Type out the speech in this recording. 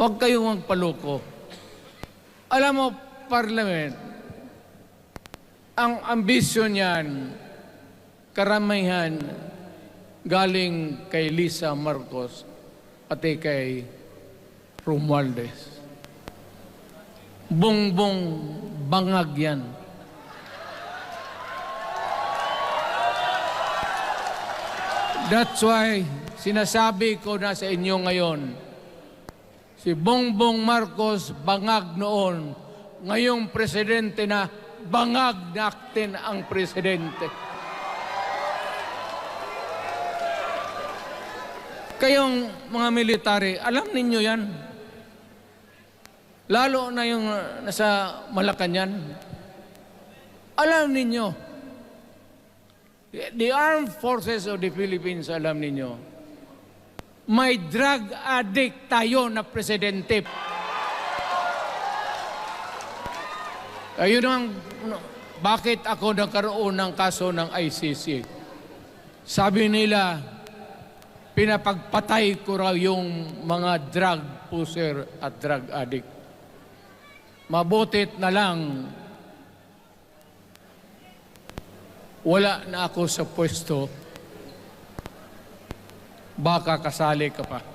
Huwag kayong magpaloko. Alam mo, Parliament, ang ambisyon niyan, karamihan galing kay Lisa Marcos pati kay Romualdez. Bongbong bangag yan. That's why sinasabi ko na sa inyo ngayon, si Bongbong Marcos bangag noon, ngayong presidente na bangag natin ang presidente. Kayong mga military, alam ninyo yan. Lalo na yung nasa Malacanang. Alam ninyo. The Armed Forces of the Philippines, alam ninyo, may drug addict tayo na presidente. Ayun ang bakit ako nagkaroon ng kaso ng ICC. Sabi nila, pinapagpatay ko raw yung mga drug pusher at drug addict. Mabutit na lang, wala na ako sa pwesto, baka kasali ka pa.